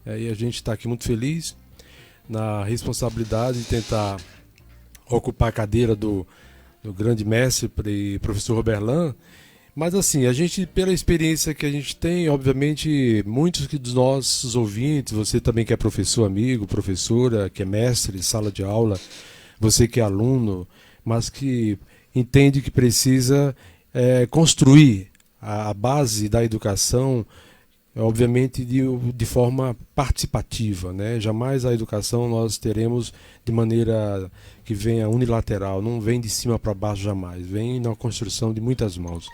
E a gente está aqui muito feliz na responsabilidade de tentar ocupar a cadeira do grande mestre e professor Roberlan. Mas assim, a gente, pela experiência que a gente tem, obviamente, muitos dos nossos ouvintes, você também que é professor amigo, professora, que é mestre, sala de aula, você que é aluno, mas que entende que precisa construir a base da educação, obviamente de forma participativa, né? Jamais a educação nós teremos de maneira que venha unilateral, não vem de cima para baixo jamais, vem na construção de muitas mãos.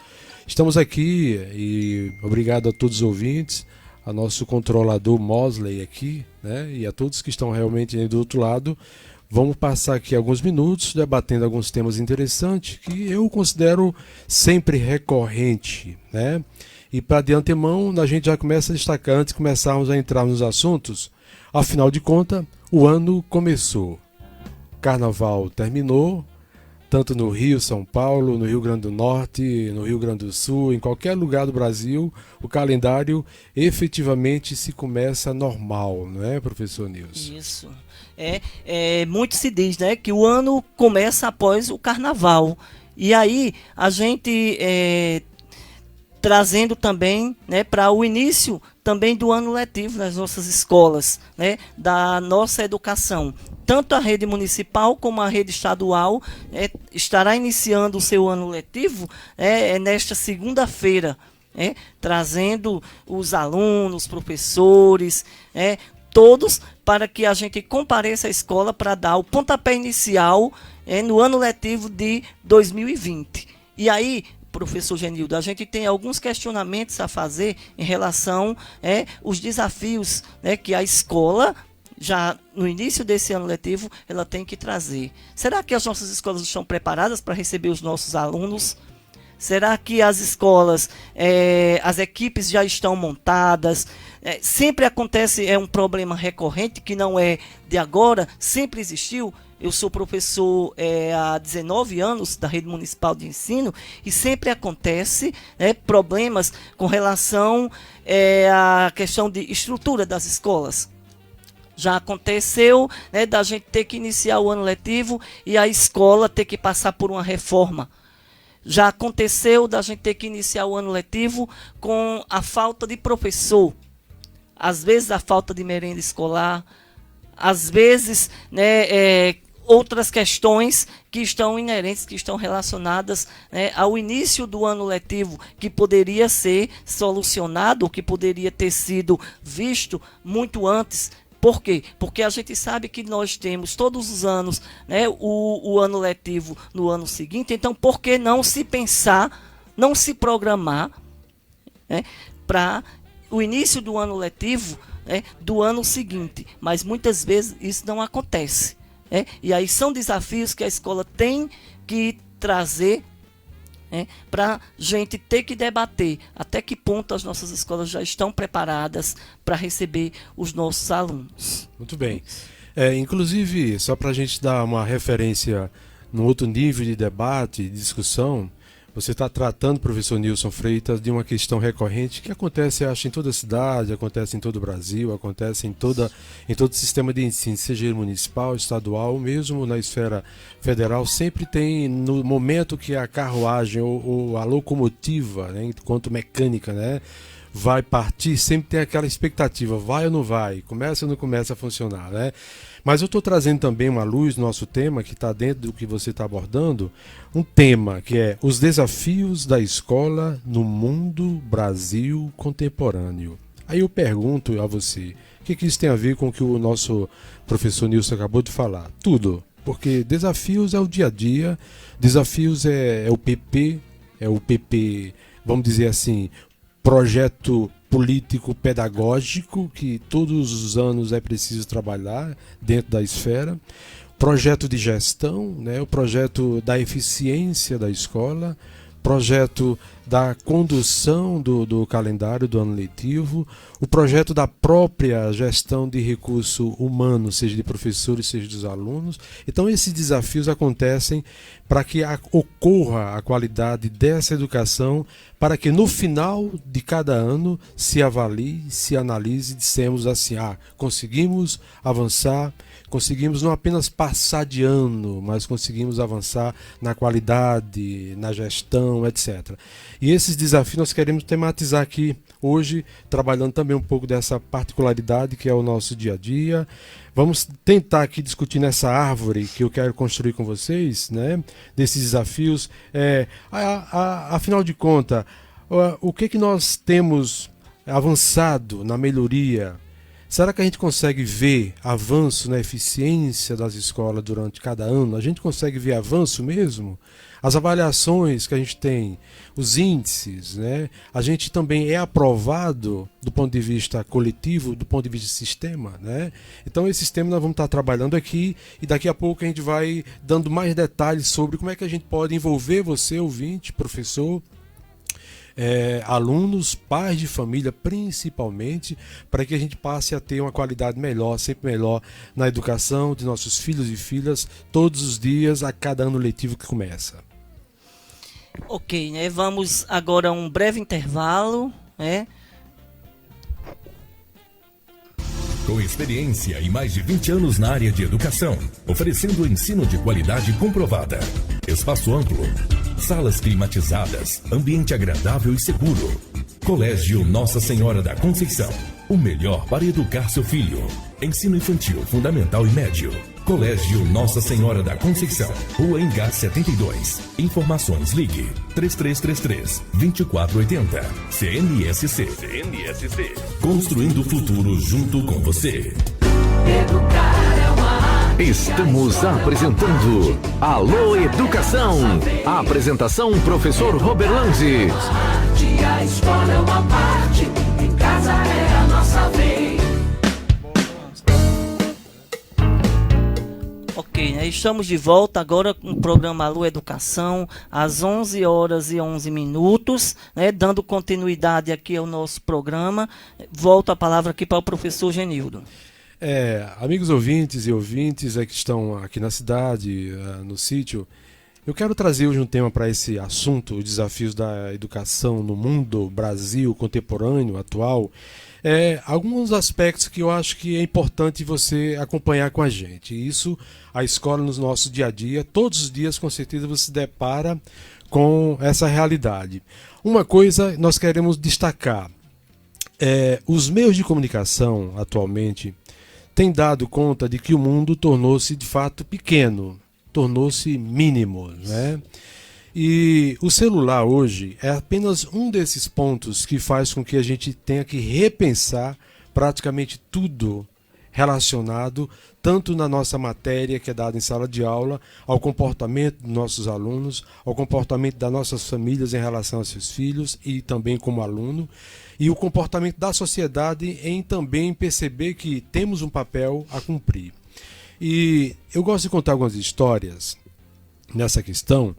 Estamos aqui e obrigado a todos os ouvintes, a nosso controlador Mosley aqui, né? E a todos que estão realmente do outro lado. Vamos passar aqui alguns minutos debatendo alguns temas interessantes que eu considero sempre recorrente, né? E para de antemão, a gente já começa a destacar, antes de começarmos a entrar nos assuntos, afinal de contas, o ano começou. Carnaval terminou, tanto no Rio, São Paulo, no Rio Grande do Norte, no Rio Grande do Sul, em qualquer lugar do Brasil, o calendário efetivamente se começa normal, não é, professor Nilson? Isso. Muito se diz, né, que o ano começa após o Carnaval. E aí a gente trazendo também, né, para o início também do ano letivo nas nossas escolas, né, da nossa educação. Tanto a rede municipal como a rede estadual estará iniciando o seu ano letivo nesta segunda-feira, trazendo os alunos, professores, todos para que a gente compareça à escola para dar o pontapé inicial no ano letivo de 2020. E aí, professor Genildo, a gente tem alguns questionamentos a fazer em relação aos desafios que a escola, já no início desse ano letivo, ela tem que trazer. Será que as nossas escolas estão preparadas para receber os nossos alunos? Será que as escolas, as equipes já estão montadas? Sempre acontece, um problema recorrente que não é de agora, sempre existiu. Eu sou professor há 19 anos da rede municipal de ensino e sempre acontece problemas com relação à questão de estrutura das escolas. Já aconteceu da gente ter que iniciar o ano letivo e a escola ter que passar por uma reforma. Já aconteceu da gente ter que iniciar o ano letivo com a falta de professor. Às vezes a falta de merenda escolar, às vezes outras questões que estão inerentes, que estão relacionadas ao início do ano letivo, que poderia ser solucionado, que poderia ter sido visto muito antes. Por quê? Porque a gente sabe que nós temos todos os anos o ano letivo no ano seguinte, então por que não se pensar, não se programar para o início do ano letivo do ano seguinte? Mas muitas vezes isso não acontece. E aí são desafios que a escola tem que trazer para a gente ter que debater até que ponto as nossas escolas já estão preparadas para receber os nossos alunos. Muito bem. Inclusive, só para a gente dar uma referência no outro nível de debate, de discussão, você está tratando, professor Nilson Freitas, de uma questão recorrente que acontece, acho, em toda a cidade, acontece em todo o Brasil, acontece em todo o sistema de ensino, seja ele municipal, estadual, mesmo na esfera federal, sempre tem, no momento que a carruagem ou a locomotiva, enquanto mecânica, vai partir, sempre tem aquela expectativa, vai ou não vai, começa ou não começa a funcionar, Mas eu estou trazendo também uma luz no nosso tema, que está dentro do que você está abordando, um tema que é os desafios da escola no mundo Brasil contemporâneo. Aí eu pergunto a você, o que isso tem a ver com o que o nosso professor Nilson acabou de falar? Tudo, porque desafios é o dia a dia, desafios é o PP, vamos dizer assim, projeto político pedagógico que todos os anos é preciso trabalhar dentro da esfera, projeto de gestão, o projeto da eficiência da escola, projeto da condução do calendário do ano letivo, o projeto da própria gestão de recurso humano, seja de professores, seja dos alunos. Então esses desafios acontecem para que ocorra a qualidade dessa educação, para que no final de cada ano se avalie, se analise e dissemos assim, conseguimos avançar, conseguimos não apenas passar de ano, mas conseguimos avançar na qualidade, na gestão, etc. E esses desafios nós queremos tematizar aqui hoje, trabalhando também um pouco dessa particularidade que é o nosso dia a dia. Vamos tentar aqui discutir nessa árvore que eu quero construir com vocês, né, desses desafios. Afinal de contas, o que nós temos avançado na melhoria? Será que a gente consegue ver avanço na eficiência das escolas durante cada ano? A gente consegue ver avanço mesmo? As avaliações que a gente tem, os índices, né? A gente também é aprovado do ponto de vista coletivo, do ponto de vista de sistema, né? Então esse sistema nós vamos estar trabalhando aqui e daqui a pouco a gente vai dando mais detalhes sobre como é que a gente pode envolver você, ouvinte, professor, alunos, pais de família principalmente, para que a gente passe a ter uma qualidade melhor, sempre melhor na educação de nossos filhos e filhas, todos os dias, a cada ano letivo que começa. Ok, né? Vamos agora a um breve intervalo, né? Com experiência e mais de 20 anos na área de educação, oferecendo ensino de qualidade comprovada, espaço amplo, salas climatizadas, ambiente agradável e seguro. Colégio Nossa Senhora da Conceição, o melhor para educar seu filho. Ensino infantil, fundamental e médio. Colégio Nossa Senhora da Conceição, Rua Engá 72. Informações ligue 3333-2480. CNSC. Construindo o futuro junto com você. Estamos apresentando Alô Educação. A apresentação professor Robert Langes. A escola é uma parte, em casa é a nossa vez. Ok, né? Estamos de volta agora com o programa Alô Educação, às 11h11, né? Dando continuidade aqui ao nosso programa. Volto a palavra aqui para o professor Genildo. Amigos ouvintes e ouvintes que estão aqui na cidade, no sítio, eu quero trazer hoje um tema para esse assunto, os desafios da educação no mundo, Brasil contemporâneo, atual. Alguns aspectos que eu acho que é importante você acompanhar com a gente. Isso, a escola no nosso dia a dia, todos os dias com certeza você se depara com essa realidade. Uma coisa nós queremos destacar, os meios de comunicação atualmente têm dado conta de que o mundo tornou-se de fato pequeno, tornou-se mínimo, né? E o celular hoje é apenas um desses pontos que faz com que a gente tenha que repensar praticamente tudo relacionado tanto na nossa matéria que é dada em sala de aula, ao comportamento dos nossos alunos, ao comportamento das nossas famílias em relação aos seus filhos e também como aluno, e o comportamento da sociedade em também perceber que temos um papel a cumprir. E eu gosto de contar algumas histórias nessa questão.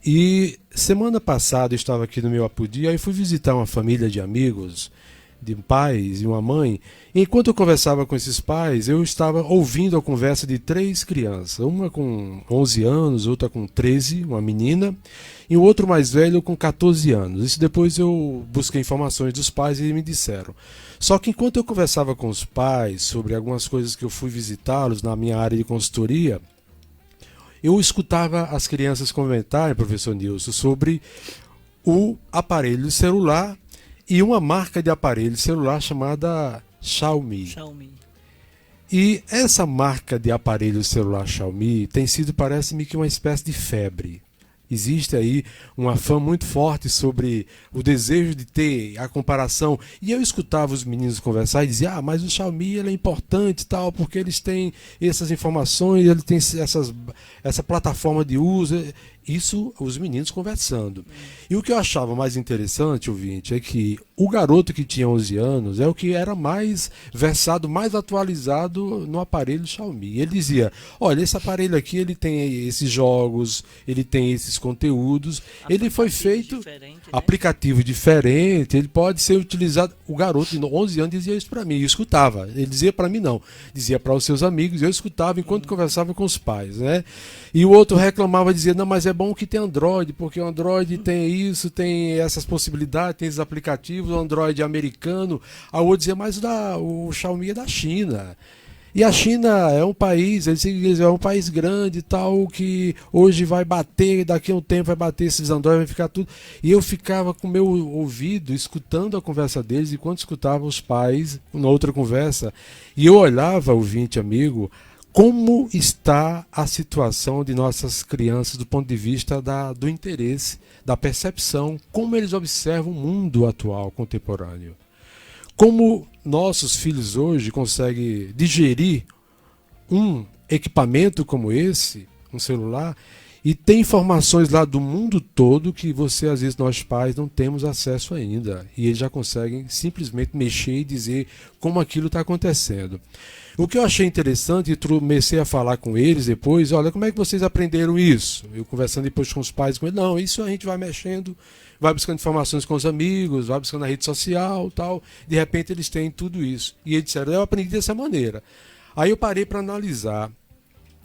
E semana passada eu estava aqui no meu Apodi e fui visitar uma família de amigos, de pais e uma mãe. E enquanto eu conversava com esses pais, eu estava ouvindo a conversa de 3 crianças, uma com 11 anos, outra com 13, uma menina, e o outro mais velho com 14 anos. Isso depois eu busquei informações dos pais e eles me disseram. Só que enquanto eu conversava com os pais sobre algumas coisas que eu fui visitá-los na minha área de consultoria, eu escutava as crianças comentarem, professor Nilson, sobre o aparelho celular e uma marca de aparelho celular chamada Xiaomi. E essa marca de aparelho celular Xiaomi tem sido, parece-me, que uma espécie de febre. Existe aí uma fama muito forte sobre o desejo de ter a comparação. E eu escutava os meninos conversar e dizia, mas o Xiaomi ele é importante tal, porque eles têm essas informações, ele tem essa plataforma de uso. Isso, os meninos conversando. E o que eu achava mais interessante, ouvinte, é que o garoto que tinha 11 anos é o que era mais versado, mais atualizado no aparelho Xiaomi. Ele dizia, olha, esse aparelho aqui, ele tem esses jogos, ele tem esses conteúdos, ele foi feito... Aplicativo diferente, ele pode ser utilizado... O garoto de 11 anos dizia isso para mim, eu escutava. Ele dizia para mim não, dizia para os seus amigos, eu escutava enquanto conversava com os pais, né? E o outro reclamava, dizia, não, mas é bom que tem Android, porque o Android tem isso, tem essas possibilidades, tem esses aplicativos, o Android é americano. A outro dizia, mas o Xiaomi é da China. E a China é um país, eles dizem, é um país grande e tal, que hoje vai bater, daqui a um tempo vai bater esses Android, vai ficar tudo. E eu ficava com o meu ouvido escutando a conversa deles, enquanto escutava os pais na outra conversa. E eu olhava, ouvinte, amigo, como está a situação de nossas crianças do ponto de vista do interesse, da percepção, como eles observam o mundo atual, contemporâneo. Como nossos filhos hoje conseguem digerir um equipamento como esse, um celular, e tem informações lá do mundo todo que você, às vezes, nós pais não temos acesso ainda. E eles já conseguem simplesmente mexer e dizer como aquilo está acontecendo. O que eu achei interessante, e comecei a falar com eles depois, olha, como é que vocês aprenderam isso? Eu conversando depois com os pais, com eles, não, isso a gente vai mexendo, vai buscando informações com os amigos, vai buscando na rede social, tal. De repente eles têm tudo isso. E eles disseram, eu aprendi dessa maneira. Aí eu parei para analisar,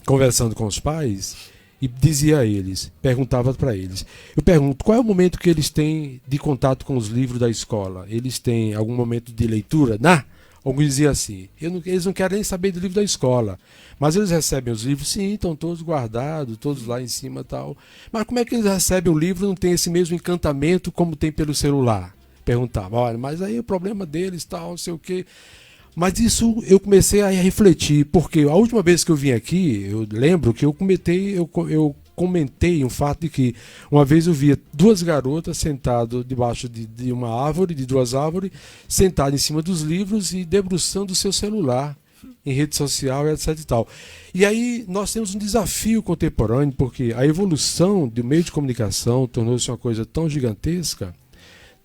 conversando com os pais, e dizia a eles, perguntava para eles, eu pergunto, qual é o momento que eles têm de contato com os livros da escola? Eles têm algum momento de leitura? Não. Alguns diziam assim, eles não querem nem saber do livro da escola, mas eles recebem os livros, sim, estão todos guardados, todos lá em cima e tal. Mas como é que eles recebem o livro e não tem esse mesmo encantamento como tem pelo celular? Perguntava, olha, mas aí o problema deles, tal, não sei o quê. Mas isso eu comecei a refletir, porque a última vez que eu vim aqui, eu lembro que eu comentei um fato de que uma vez eu via duas garotas sentadas debaixo de uma árvore, de duas árvores, sentadas em cima dos livros e debruçando o seu celular em rede social e etc e tal. E aí nós temos um desafio contemporâneo, porque a evolução do meio de comunicação tornou-se uma coisa tão gigantesca,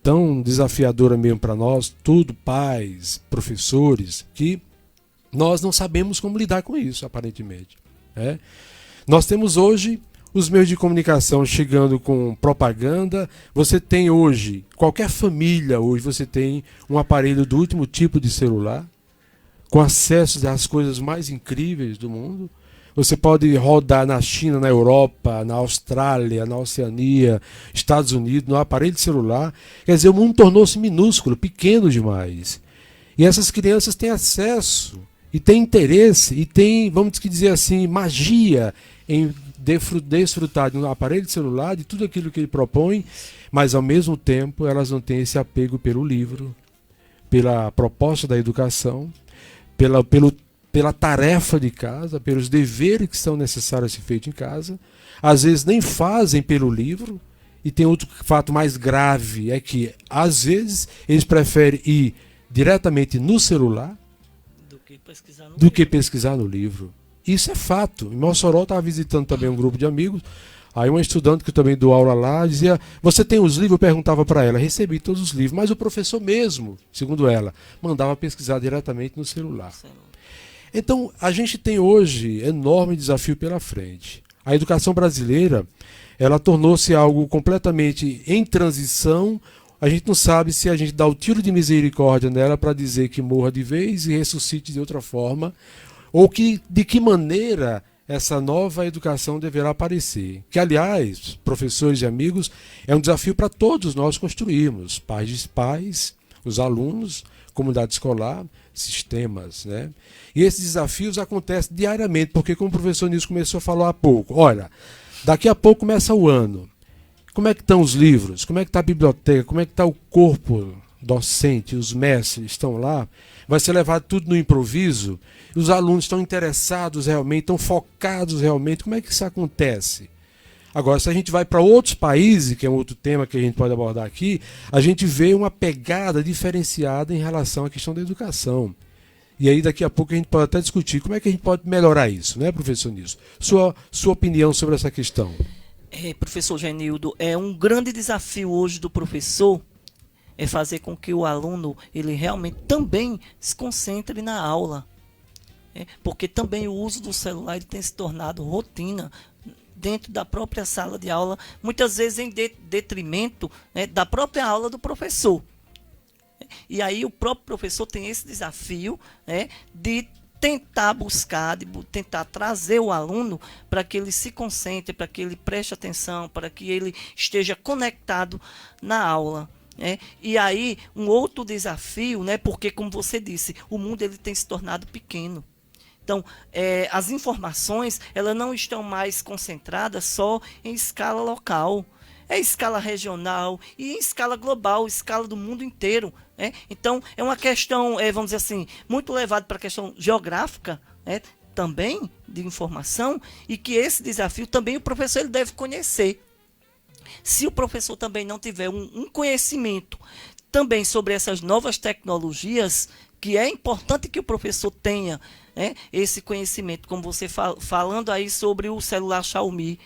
tão desafiadora mesmo para nós, tudo, pais, professores, que nós não sabemos como lidar com isso, aparentemente. Né? Nós temos hoje os meios de comunicação chegando com propaganda. Você tem hoje, qualquer família hoje, você tem um aparelho do último tipo de celular, com acesso às coisas mais incríveis do mundo. Você pode rodar na China, na Europa, na Austrália, na Oceania, Estados Unidos, no aparelho de celular. Quer dizer, o mundo tornou-se minúsculo, pequeno demais. E essas crianças têm acesso, e têm interesse, e têm, vamos dizer assim, magia em desfrutar de um aparelho de celular, de tudo aquilo que ele propõe, mas ao mesmo tempo elas não têm esse apego pelo livro, pela proposta da educação, pela tarefa de casa, pelos deveres que são necessários a ser feitos em casa. Às vezes nem fazem pelo livro. E tem outro fato mais grave, é que às vezes eles preferem ir diretamente no celular do que pesquisar no livro. Isso é fato. Em Mossoró estava visitando também um grupo de amigos. Aí uma estudante que eu também dou aula lá dizia, você tem os livros? Eu perguntava para ela, recebi todos os livros, mas o professor mesmo, segundo ela, mandava pesquisar diretamente no celular. Então, a gente tem hoje enorme desafio pela frente. A educação brasileira, ela tornou-se algo completamente em transição. A gente não sabe se a gente dá o tiro de misericórdia nela para dizer que morra de vez e ressuscite de outra forma, ou de que maneira essa nova educação deverá aparecer. Que, aliás, professores e amigos, é um desafio para todos nós construirmos. Pais, os alunos, comunidade escolar, sistemas, né? E esses desafios acontecem diariamente, porque como o professor Nilson começou a falar há pouco, olha, daqui a pouco começa o ano. Como é que estão os livros? Como é que está a biblioteca? Como é que está o corpo docente? Os mestres estão lá? Vai ser levado tudo no improviso? Os alunos estão interessados realmente, estão focados realmente? Como é que isso acontece? Agora, se a gente vai para outros países, que é um outro tema que a gente pode abordar aqui, a gente vê uma pegada diferenciada em relação à questão da educação. E aí daqui a pouco a gente pode até discutir como é que a gente pode melhorar isso, né, professor Nilson? Sua opinião sobre essa questão. Professor Genildo, é um grande desafio hoje do professor é fazer com que o aluno ele realmente também se concentre na aula. Porque também o uso do celular ele tem se tornado rotina dentro da própria sala de aula, muitas vezes em detrimento, né, da própria aula do professor. E aí o próprio professor tem esse desafio, né, de tentar buscar, de tentar trazer o aluno para que ele se concentre, para que ele preste atenção, para que ele esteja conectado na aula. E aí um outro desafio, né, porque como você disse, o mundo ele tem se tornado pequeno. Então, as informações elas não estão mais concentradas só em escala local, escala regional e em escala global, escala do mundo inteiro. Então, é uma questão, vamos dizer assim, muito levada para a questão geográfica, também de informação, e que esse desafio também o professor ele deve conhecer. Se o professor também não tiver um conhecimento também sobre essas novas tecnologias, que é importante que o professor tenha esse conhecimento, como você falando aí sobre o celular Xiaomi.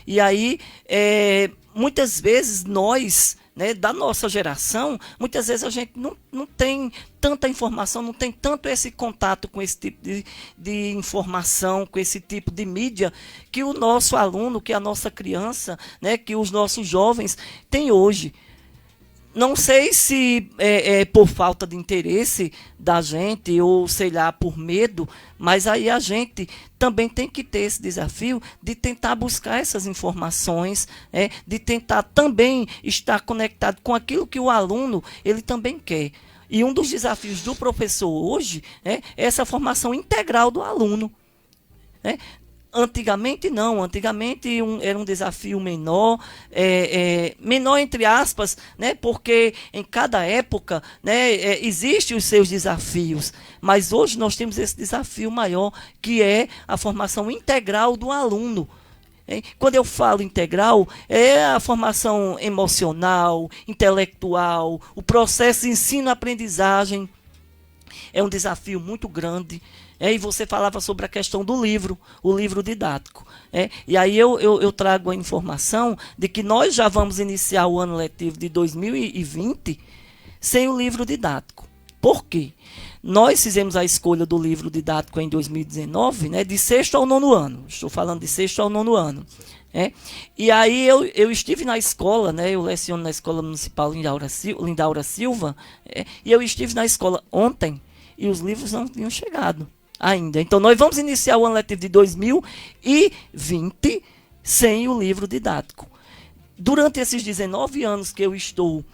E aí, muitas vezes nós, da nossa geração, muitas vezes a gente não tem tanta informação, não tem tanto esse contato com esse tipo de informação, com esse tipo de mídia, que o nosso aluno, que a nossa criança, que os nossos jovens têm hoje. Não sei se por falta de interesse da gente ou, sei lá, por medo, mas aí a gente também tem que ter esse desafio de tentar buscar essas informações, de tentar também estar conectado com aquilo que o aluno ele também quer. E um dos desafios do professor hoje é essa formação integral do aluno. Antigamente não, antigamente era um desafio menor, menor entre aspas, porque em cada época existem os seus desafios, mas hoje nós temos esse desafio maior, que é a formação integral do aluno. Quando eu falo integral, é a formação emocional, intelectual, o processo de ensino-aprendizagem. É um desafio muito grande. E você falava sobre a questão do livro, o livro didático. E aí eu trago a informação de que nós já vamos iniciar o ano letivo de 2020 sem o livro didático. Por quê? Nós fizemos a escolha do livro didático em 2019, de 6º ao 9º ano. Estou falando de 6º ao 9º ano. E aí eu estive na escola, eu leciono na Escola Municipal Lindaura Silva, e eu estive na escola ontem e os livros não tinham chegado ainda. Então, nós vamos iniciar o ano letivo de 2020 sem o livro didático. Durante esses 19 anos que eu estou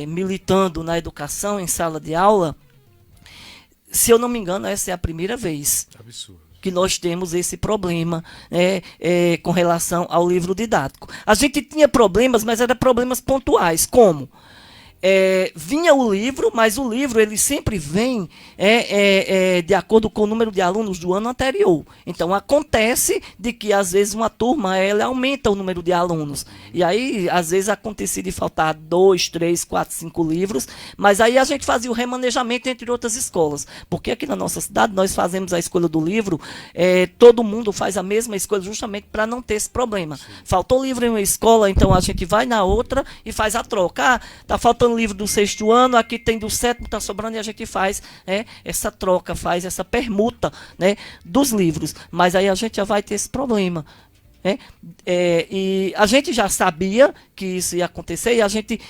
militando na educação, em sala de aula, se eu não me engano, essa é a primeira vez que nós temos esse problema com relação ao livro didático. A gente tinha problemas, mas eram problemas pontuais. Como? Vinha o livro, mas o livro ele sempre vem de acordo com o número de alunos do ano anterior. Então acontece de que às vezes uma turma ela aumenta o número de alunos. E aí às vezes acontecia de faltar 2, 3, 4, 5 livros, mas aí a gente fazia o remanejamento entre outras escolas. Porque aqui na nossa cidade nós fazemos a escolha do livro, todo mundo faz a mesma escolha justamente para não ter esse problema. Sim. Faltou livro em uma escola, então a gente vai na outra e faz a troca. Tá faltando livro do 6º ano, aqui tem do 7º, está sobrando, e a gente faz essa troca, faz essa permuta dos livros. Mas aí a gente já vai ter esse problema. E a gente já sabia que isso ia acontecer e a gente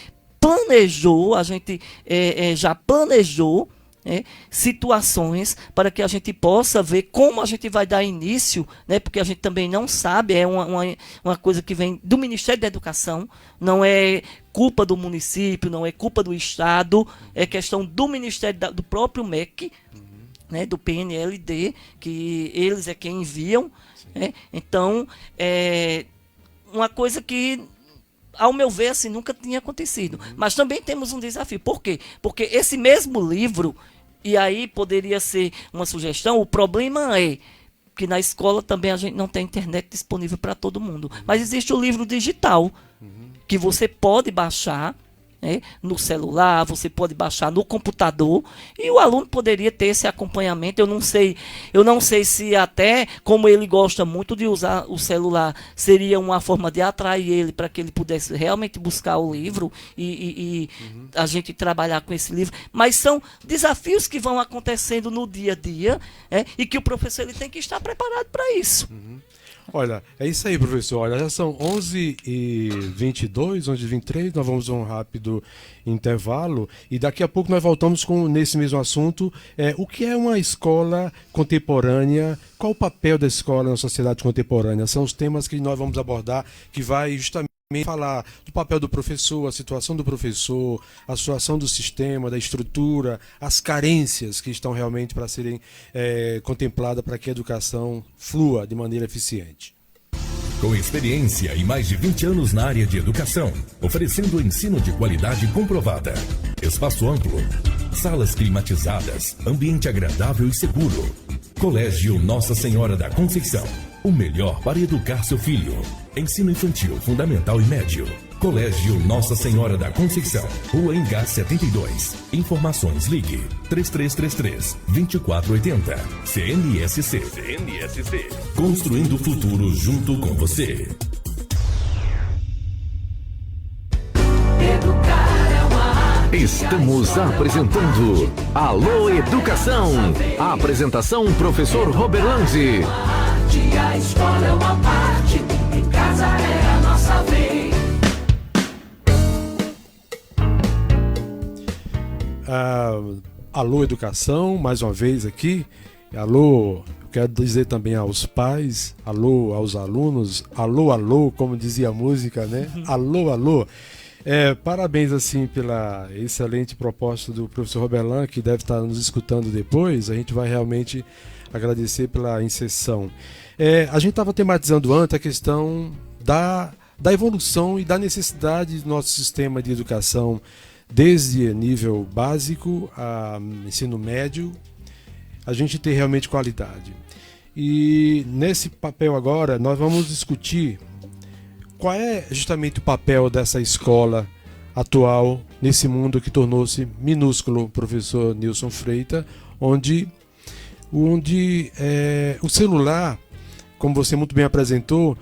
planejou, já planejou situações para que a gente possa ver como a gente vai dar início, porque a gente também não sabe, é uma coisa que vem do Ministério da Educação, não é culpa do município, não é culpa do Estado, é questão do Ministério do próprio MEC, do PNLD, que eles é quem enviam. Então, uma coisa que, ao meu ver, assim, nunca tinha acontecido. Mas também temos um desafio. Por quê? Porque esse mesmo livro, e aí poderia ser uma sugestão, o problema é que na escola também a gente não tem internet disponível para todo mundo. Mas existe o livro digital, que você pode baixar, né, no celular, você pode baixar no computador, e o aluno poderia ter esse acompanhamento. Eu não sei se até, como ele gosta muito de usar o celular, seria uma forma de atrair ele para que ele pudesse realmente buscar o livro e a gente trabalhar com esse livro. Mas são desafios que vão acontecendo no dia a dia, e que o professor ele tem que estar preparado para isso. Olha, é isso aí, professor. Olha, já são 11h22, 11h23, nós vamos a um rápido intervalo e daqui a pouco nós voltamos nesse mesmo assunto. O que é uma escola contemporânea? Qual o papel da escola na sociedade contemporânea? São os temas que nós vamos abordar, que vai justamente falar do papel do professor, a situação do professor, a situação do sistema, da estrutura, as carências que estão realmente para serem contempladas para que a educação flua de maneira eficiente. Com experiência e mais de 20 anos na área de educação, oferecendo ensino de qualidade comprovada. Espaço amplo, salas climatizadas, ambiente agradável e seguro. Colégio Nossa Senhora da Conceição, o melhor para educar seu filho. Ensino infantil, fundamental e médio. Colégio Nossa Senhora da Conceição, Rua Engá 72. Informações ligue 3333-2480. CNSC. Construindo o futuro junto com você. Estamos apresentando Alô Educação. A apresentação professor Roberlandi. A escola é uma parte, em casa é a nossa vez. Alô Educação, mais uma vez aqui. Alô, quero dizer também aos pais, alô aos alunos, alô, alô, como dizia a música, né? Alô, alô. Parabéns assim pela excelente proposta do professor Roberlan, que deve estar nos escutando depois. A gente vai realmente agradecer pela inserção. A gente estava tematizando antes a questão da evolução e da necessidade do nosso sistema de educação, desde nível básico a ensino médio, a gente ter realmente qualidade. E nesse papel agora nós vamos discutir qual é justamente o papel dessa escola atual nesse mundo que tornou-se minúsculo, professor Nilson Freitas, onde o celular, como você muito bem apresentou,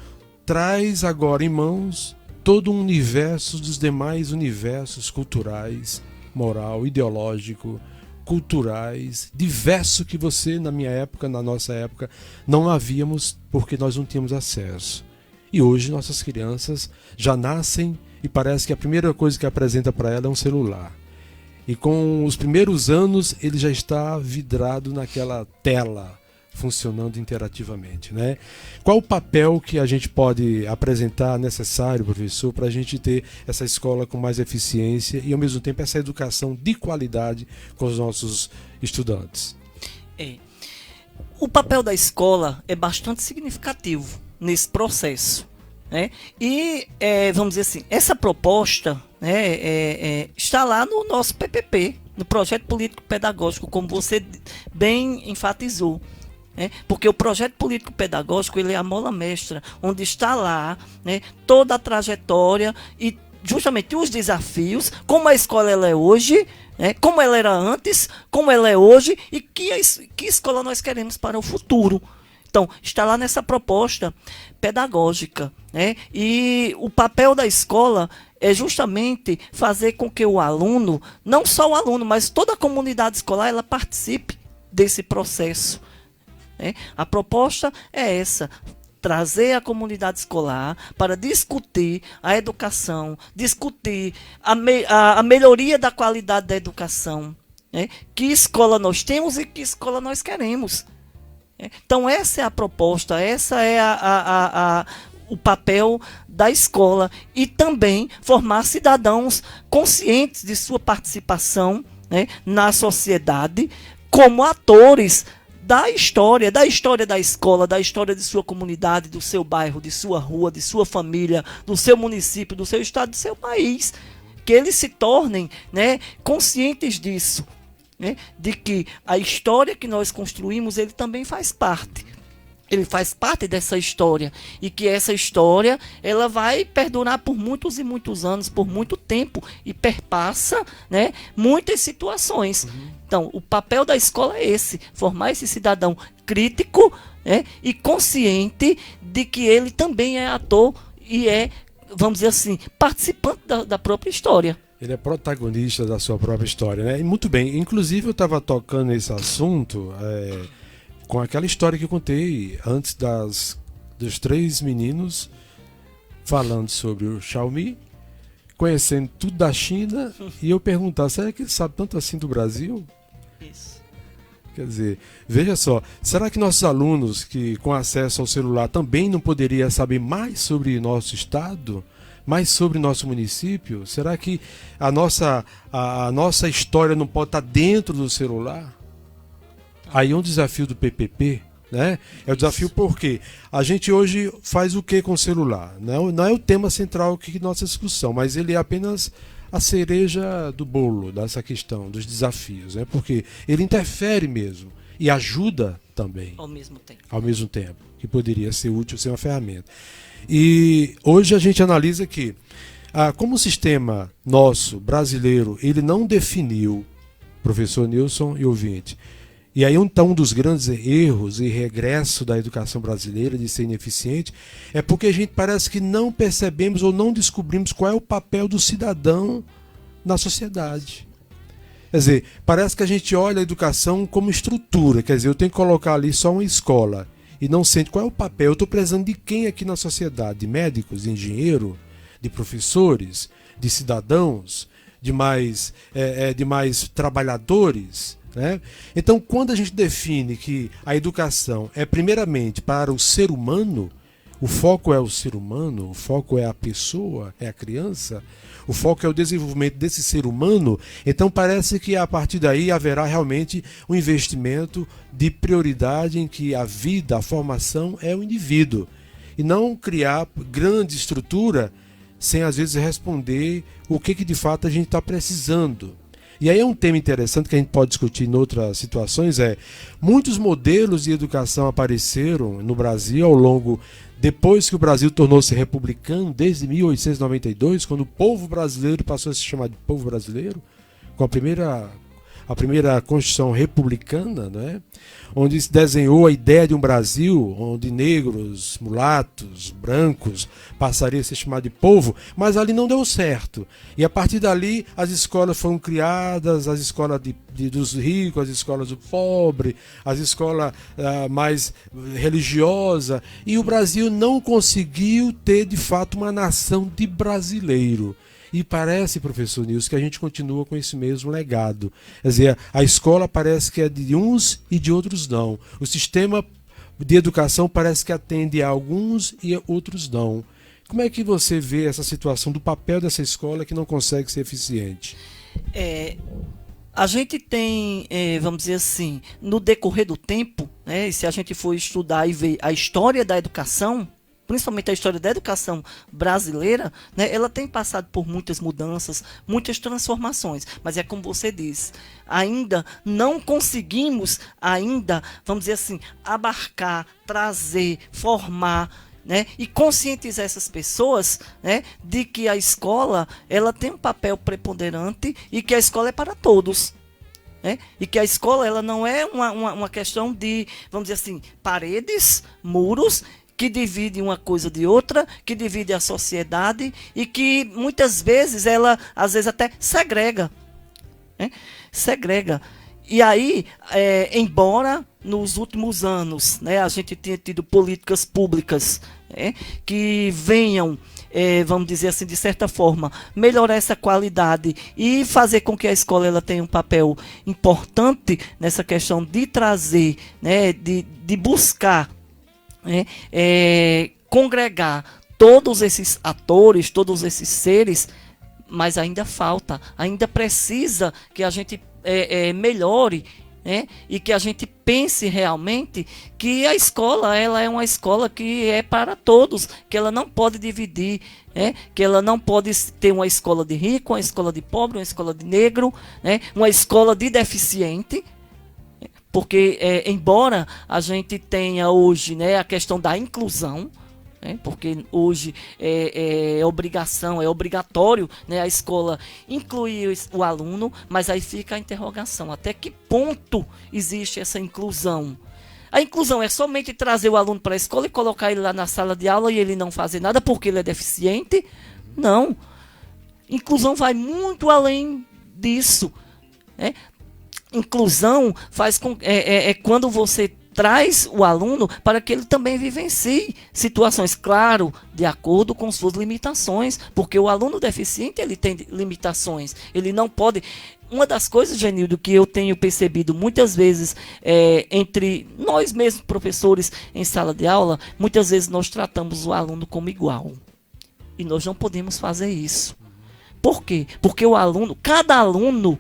traz agora em mãos todo um universo dos demais universos culturais, moral, ideológico, culturais, diverso que você, na minha época, na nossa época, não havíamos porque nós não tínhamos acesso. E hoje nossas crianças já nascem e parece que a primeira coisa que apresenta para ela é um celular. E com os primeiros anos ele já está vidrado naquela tela, funcionando interativamente, né? Qual o papel que a gente pode apresentar necessário, professor, para a gente ter essa escola com mais eficiência e ao mesmo tempo essa educação de qualidade com os nossos estudantes? O papel da escola é bastante significativo nesse processo, né? E vamos dizer assim, essa proposta, né, está lá no nosso PPP, no Projeto Político Pedagógico, como você bem enfatizou, né? Porque o Projeto Político Pedagógico ele é a mola mestra, onde está lá, né, toda a trajetória e justamente os desafios, como a escola ela é hoje, né, como ela era antes, como ela é hoje e que escola nós queremos para o futuro. Então, está lá nessa proposta pedagógica, né? E o papel da escola é justamente fazer com que o aluno, não só o aluno, mas toda a comunidade escolar, ela participe desse processo, né? A proposta é essa, trazer a comunidade escolar para discutir a educação, discutir a melhoria da qualidade da educação, né? Que escola nós temos e que escola nós queremos. Então essa é a proposta, essa é o papel da escola e também formar cidadãos conscientes de sua participação, né, na sociedade como atores da história da escola, da história de sua comunidade, do seu bairro, de sua rua, de sua família, do seu município, do seu estado, do seu país, que eles se tornem, né, conscientes disso. Né, de que a história que nós construímos, ele também faz parte Ele faz parte dessa história e que essa história ela vai perdurar por muitos e muitos anos, por muito tempo e perpassa, né, muitas situações. Então, o papel da escola é esse, formar esse cidadão crítico, né, e consciente de que ele também é ator e é, vamos dizer assim, participante da própria história. Ele é protagonista da sua própria história, né? E muito bem, inclusive eu estava tocando nesse assunto com aquela história que eu contei antes dos 3 meninos falando sobre o Xiaomi, conhecendo tudo da China, e eu perguntar, será que ele sabe tanto assim do Brasil? Isso. Quer dizer, veja só, será que nossos alunos que com acesso ao celular também não poderiam saber mais sobre nosso estado? Mais sobre nosso município? Será que a nossa história não pode estar dentro do celular? Aí é um desafio do PPP, né? É o desafio porque a gente hoje faz o que com o celular? Não é o tema central aqui da nossa discussão, mas ele é apenas a cereja do bolo dessa questão, dos desafios, né? Porque ele interfere mesmo e ajuda também. Ao mesmo tempo. Ao mesmo tempo, que poderia ser útil ser uma ferramenta. E hoje a gente analisa que, como o sistema nosso, brasileiro, ele não definiu, professor Nilson e ouvinte, e aí um dos grandes erros e regresso da educação brasileira de ser ineficiente é porque a gente parece que não percebemos ou não descobrimos qual é o papel do cidadão na sociedade. Quer dizer, parece que a gente olha a educação como estrutura, quer dizer, eu tenho que colocar ali só uma escola e não sente qual é o papel. Eu estou precisando de quem aqui na sociedade? De médicos, de engenheiro, de professores, de cidadãos, de mais trabalhadores, né? Então, quando a gente define que a educação é primeiramente para o ser humano, o foco é o ser humano, o foco é a pessoa, é a criança, o foco é o desenvolvimento desse ser humano, então parece que a partir daí haverá realmente um investimento de prioridade em que a vida, a formação é o indivíduo. E não criar grande estrutura sem às vezes responder o que de fato a gente está precisando. E aí é um tema interessante que a gente pode discutir em outras situações, muitos modelos de educação apareceram no Brasil ao longo, depois que o Brasil tornou-se republicano, desde 1892, quando o povo brasileiro passou a se chamar de povo brasileiro, com a primeira Constituição republicana, né? Onde se desenhou a ideia de um Brasil onde negros, mulatos, brancos passariam a ser chamados de povo, mas ali não deu certo. E a partir dali as escolas foram criadas, as escolas dos ricos, as escolas do pobre, as escolas mais religiosas, e o Brasil não conseguiu ter de fato uma nação de brasileiro. E parece, professor Nilson, que a gente continua com esse mesmo legado. Quer dizer, a escola parece que é de uns e de outros não. O sistema de educação parece que atende a alguns e a outros não. Como é que você vê essa situação do papel dessa escola que não consegue ser eficiente? A gente tem, vamos dizer assim, no decorrer do tempo, né, se a gente for estudar e ver a história da educação, principalmente a história da educação brasileira, né, ela tem passado por muitas mudanças, muitas transformações, mas é como você disse, ainda não conseguimos, vamos dizer assim, abarcar, trazer, formar, né, e conscientizar essas pessoas, né, de que a escola ela tem um papel preponderante e que a escola é para todos. Né? E que a escola ela não é uma questão de, vamos dizer assim, paredes, muros, que divide uma coisa de outra, que divide a sociedade e que muitas vezes ela, às vezes até segrega. Né? Segrega. E aí, embora nos últimos anos, né, a gente tenha tido políticas públicas, né, que venham, vamos dizer assim, de certa forma, melhorar essa qualidade e fazer com que a escola ela tenha um papel importante nessa questão de trazer, né, de buscar, né, congregar todos esses atores, todos esses seres, mas ainda falta, ainda precisa que a gente melhore, né, e que a gente pense realmente que a escola ela é uma escola que é para todos, que ela não pode dividir, né, que ela não pode ter uma escola de rico, uma escola de pobre, uma escola de negro, né, uma escola de deficiente, Porque, embora a gente tenha hoje, né, a questão da inclusão, né, porque hoje é obrigação, é obrigatório, né, a escola incluir o aluno, mas aí fica a interrogação, até que ponto existe essa inclusão? A inclusão é somente trazer o aluno para a escola e colocar ele lá na sala de aula e ele não fazer nada porque ele é deficiente? Não. Inclusão vai muito além disso, né? Inclusão faz com, quando você traz o aluno para que ele também vivencie situações, claro, de acordo com suas limitações, porque o aluno deficiente ele tem limitações, ele não pode. Uma das coisas, Genildo, que eu tenho percebido muitas vezes entre nós mesmos, professores, em sala de aula, muitas vezes nós tratamos o aluno como igual. E nós não podemos fazer isso. Por quê? Porque o aluno, cada aluno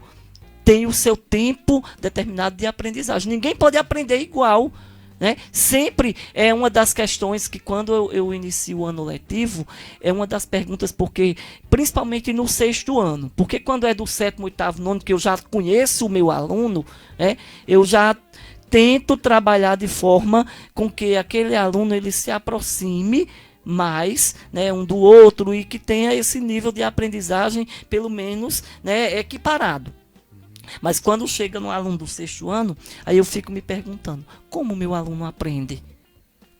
tem o seu tempo determinado de aprendizagem. Ninguém pode aprender igual, né? Sempre é uma das questões que quando eu inicio o ano letivo, é uma das perguntas, porque principalmente no 6º ano, porque quando é do 7º, 8º, 9º, que eu já conheço o meu aluno, né? Eu já tento trabalhar de forma com que aquele aluno ele se aproxime mais, né, um do outro e que tenha esse nível de aprendizagem pelo menos, né, equiparado. Mas quando chega no aluno do 6º ano, aí eu fico me perguntando, como o meu aluno aprende?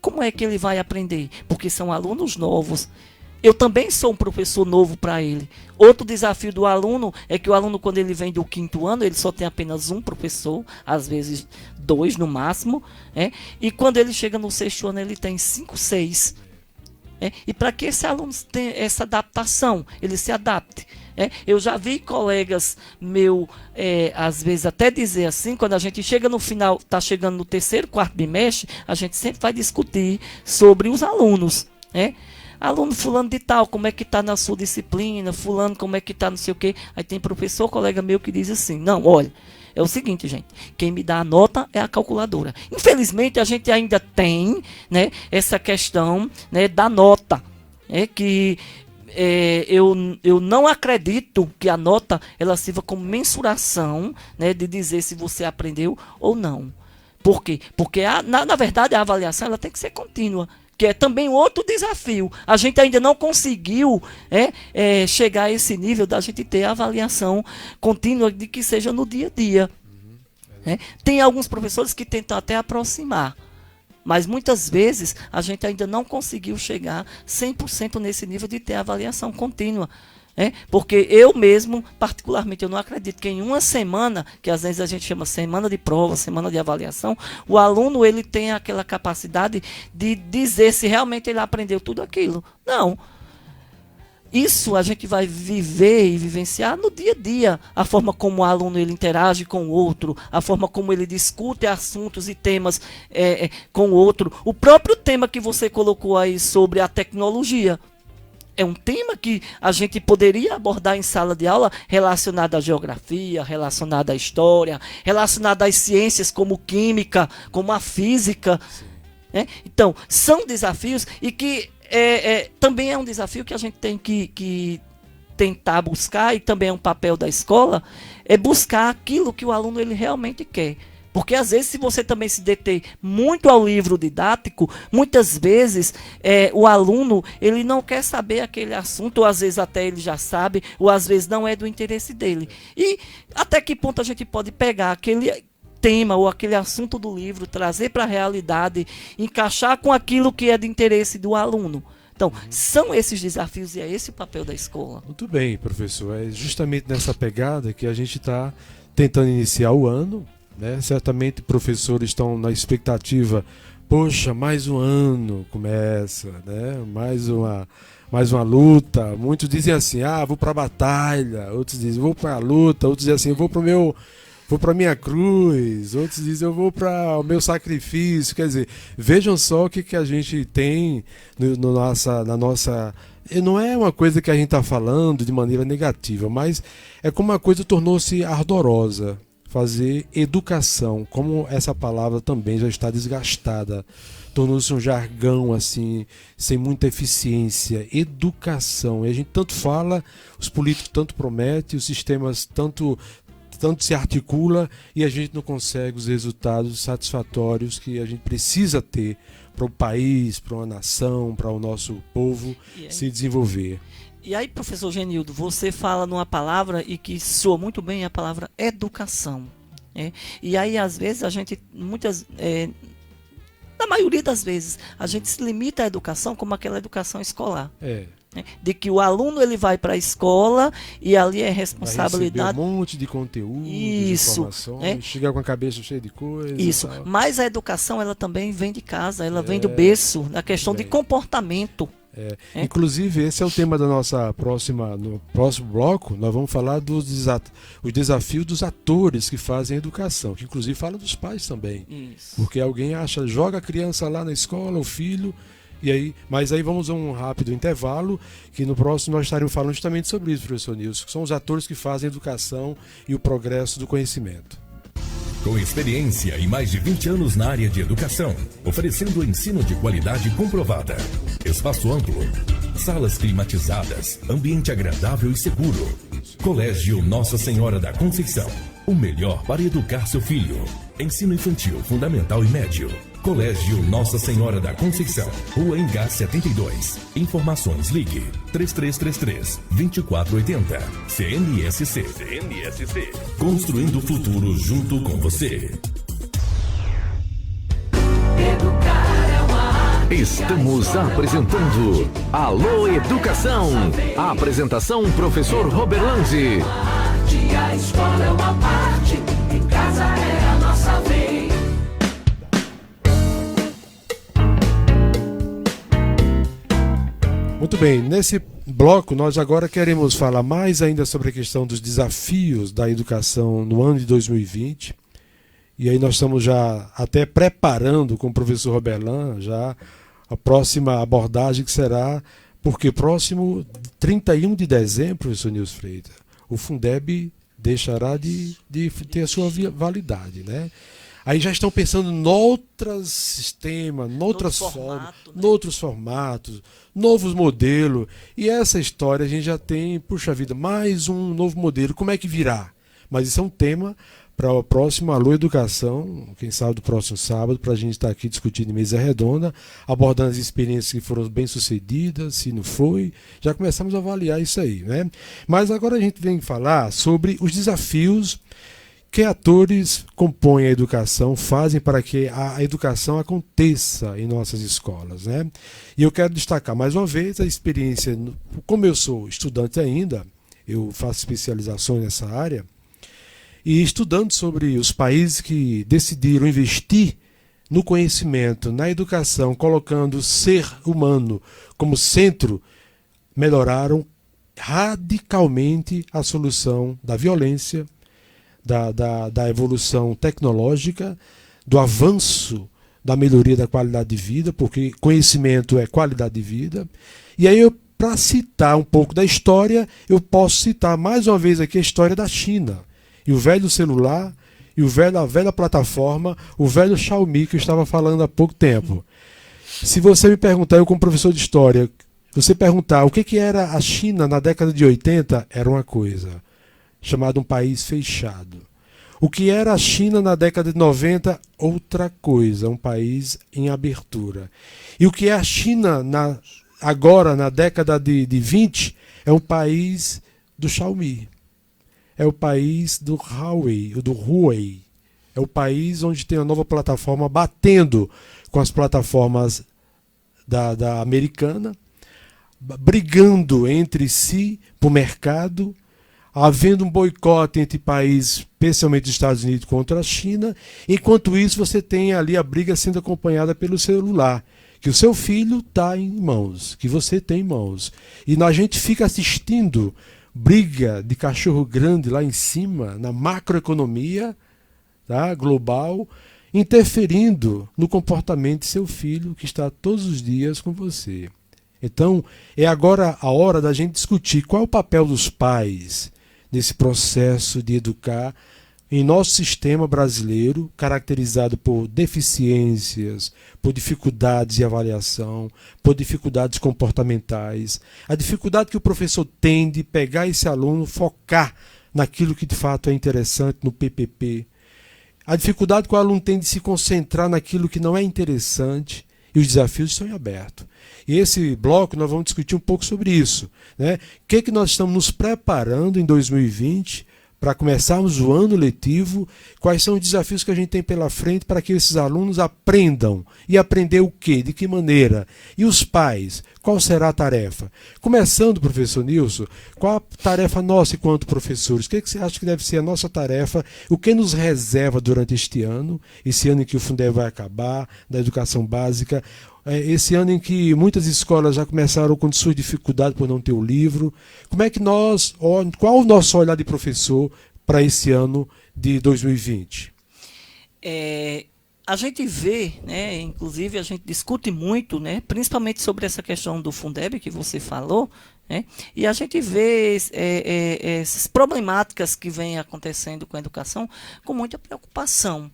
Como é que ele vai aprender? Porque são alunos novos. Eu também sou um professor novo para ele. Outro desafio do aluno é que o aluno, quando ele vem do 5º ano, ele só tem apenas um professor, às vezes 2 no máximo, né? E quando ele chega no 6º ano, ele tem 5, 6. E para que esse aluno tenha essa adaptação, ele se adapte. Eu já vi colegas meus, às vezes até dizer assim, quando a gente chega no final, está chegando no 3º, 4º bimestre, a gente sempre vai discutir sobre os alunos. Aluno fulano de tal, como é que está na sua disciplina, fulano como é que está não sei o quê. Aí tem professor, colega meu que diz assim, não, olha, é o seguinte, gente, quem me dá a nota é a calculadora. Infelizmente, a gente ainda tem, né, essa questão, né, da nota, que eu não acredito que a nota ela sirva como mensuração, né, de dizer se você aprendeu ou não. Por quê? Porque, na verdade, a avaliação ela tem que ser contínua, que é também outro desafio. A gente ainda não conseguiu chegar a esse nível da gente ter a avaliação contínua de que seja no dia a dia. Tem alguns professores que tentam até aproximar, mas muitas vezes a gente ainda não conseguiu chegar 100% nesse nível de ter avaliação contínua. Porque eu mesmo, particularmente, eu não acredito que em uma semana, que às vezes a gente chama semana de prova, semana de avaliação, o aluno ele tem aquela capacidade de dizer se realmente ele aprendeu tudo aquilo. Não. Isso a gente vai viver e vivenciar no dia a dia, a forma como o aluno ele interage com o outro, a forma como ele discute assuntos e temas com o outro. O próprio tema que você colocou aí sobre a tecnologia, é um tema que a gente poderia abordar em sala de aula relacionado à geografia, relacionado à história, relacionado às ciências como química, como a física. Então, são desafios e que também é um desafio que a gente tem que tentar buscar, e também é um papel da escola, é buscar aquilo que o aluno ele realmente quer. Porque às vezes, se você também se deter muito ao livro didático, muitas vezes o aluno ele não quer saber aquele assunto, ou às vezes até ele já sabe, ou às vezes não é do interesse dele. E até que ponto a gente pode pegar aquele tema ou aquele assunto do livro, trazer para a realidade, encaixar com aquilo que é de interesse do aluno. Então, são esses desafios e é esse o papel da escola. Muito bem, professor. É justamente nessa pegada que a gente está tentando iniciar o ano. Certamente professores estão na expectativa, poxa, mais um ano começa, mais uma luta. Muitos dizem assim, vou para a batalha, outros dizem, vou para a luta, outros dizem assim, vou para minha cruz, outros dizem, eu vou para o meu sacrifício. Quer dizer, vejam só o que a gente tem na nossa... Não é uma coisa que a gente está falando de maneira negativa, mas é como a coisa tornou-se ardorosa. Fazer educação, como essa palavra também já está desgastada, tornou-se um jargão assim, sem muita eficiência. Educação, e a gente tanto fala, os políticos tanto prometem, os sistemas tanto tanto se articula e a gente não consegue os resultados satisfatórios que a gente precisa ter para o país, para uma nação, para o nosso povo se desenvolver. E aí, professor Genildo, você fala numa palavra e que soa muito bem, a palavra educação. Né? E aí, às vezes, a gente, na maioria das vezes, a gente se limita à educação como aquela educação escolar. Né? De que o aluno ele vai para a escola e ali é responsabilidade. Vai receber um monte de conteúdo, isso, de informações, chegar com a cabeça cheia de coisas. Isso, mas a educação ela também vem de casa, ela vem do berço, na questão de comportamento. Inclusive, esse é o tema da nossa no próximo bloco. Nós vamos falar dos desafios dos atores que fazem a educação, que inclusive fala dos pais também. Isso. Porque alguém joga a criança lá na escola, o filho, mas aí vamos a um rápido intervalo, que no próximo nós estaremos falando justamente sobre isso, professor Nilson, que são os atores que fazem a educação e o progresso do conhecimento. Com experiência e mais de 20 anos na área de educação, oferecendo ensino de qualidade comprovada. Espaço amplo, salas climatizadas, ambiente agradável e seguro. Colégio Nossa Senhora da Conceição, o melhor para educar seu filho. Ensino infantil, fundamental e médio. Colégio Nossa Senhora da Conceição, Rua Engá 72. Informações ligue 3333-2480. CNSC. Construindo o futuro junto com você. Estamos apresentando Alô Educação. A apresentação professor Robert Lanzi. A escola é uma parte, em casa é a nossa vez. Muito bem, nesse bloco nós agora queremos falar mais ainda sobre a questão dos desafios da educação no ano de 2020. E aí nós estamos já até preparando com o professor Roberlan já a próxima abordagem, que será, porque próximo 31 de dezembro, professor Nilson Freitas, o Fundeb deixará de ter a sua validade, né? Aí já estão pensando em outros sistemas, noutras formas, noutros formatos, novos modelos. E essa história a gente já tem, puxa vida, mais um novo modelo. Como é que virá? Mas isso é um tema para o próximo Alô Educação, quem sabe do próximo sábado, para a gente estar aqui discutindo em mesa redonda, abordando as experiências que foram bem-sucedidas, se não foi. Já começamos a avaliar isso aí, né? Mas agora a gente vem falar sobre os desafios que atores compõem a educação, fazem para que a educação aconteça em nossas escolas, né? E eu quero destacar mais uma vez a experiência, como eu sou estudante ainda, eu faço especializações nessa área, e estudando sobre os países que decidiram investir no conhecimento, na educação, colocando o ser humano como centro, melhoraram radicalmente a solução da violência, da evolução tecnológica, do avanço da melhoria da qualidade de vida, porque conhecimento é qualidade de vida. E aí, para citar um pouco da história, eu posso citar mais uma vez aqui a história da China. E o velho celular, e a velha plataforma, o velho Xiaomi que eu estava falando há pouco tempo. Se você me perguntar, eu como professor de história, você perguntar o que era a China na década de 80, era uma coisa, chamada um país fechado. O que era a China na década de 90, outra coisa, um país em abertura. E o que é a China agora, na década de 20, é um país do Xiaomi. É o país do Huawei. É o país onde tem a nova plataforma batendo com as plataformas da americana, brigando entre si para o mercado, havendo um boicote entre países, especialmente os Estados Unidos contra a China. Enquanto isso, você tem ali a briga sendo acompanhada pelo celular, que o seu filho está em mãos, que você tem em mãos. E a gente fica assistindo briga de cachorro grande lá em cima, na macroeconomia, tá, global, interferindo no comportamento de seu filho, que está todos os dias com você. Então, é agora a hora da gente discutir qual é o papel dos pais nesse processo de educar em nosso sistema brasileiro, caracterizado por deficiências, por dificuldades de avaliação, por dificuldades comportamentais. A dificuldade que o professor tem de pegar esse aluno, focar naquilo que de fato é interessante, no PPP. A dificuldade que o aluno tem de se concentrar naquilo que não é interessante, e os desafios estão em aberto. E esse bloco nós vamos discutir um pouco sobre isso, né? O que nós estamos nos preparando em 2020 para começarmos o ano letivo, quais são os desafios que a gente tem pela frente para que esses alunos aprendam. E aprender o quê? De que maneira? E os pais? Qual será a tarefa? Começando, professor Nilson, qual a tarefa nossa enquanto professores? O que você acha que deve ser a nossa tarefa? O que nos reserva durante este ano em que o Fundeb vai acabar, da educação básica, esse ano em que muitas escolas já começaram com suas dificuldades por não ter o livro? Como é que qual o nosso olhar de professor para esse ano de 2020? A gente vê, né, inclusive a gente discute muito, né, principalmente sobre essa questão do Fundeb que você falou, né, e a gente vê essas problemáticas que vêm acontecendo com a educação com muita preocupação.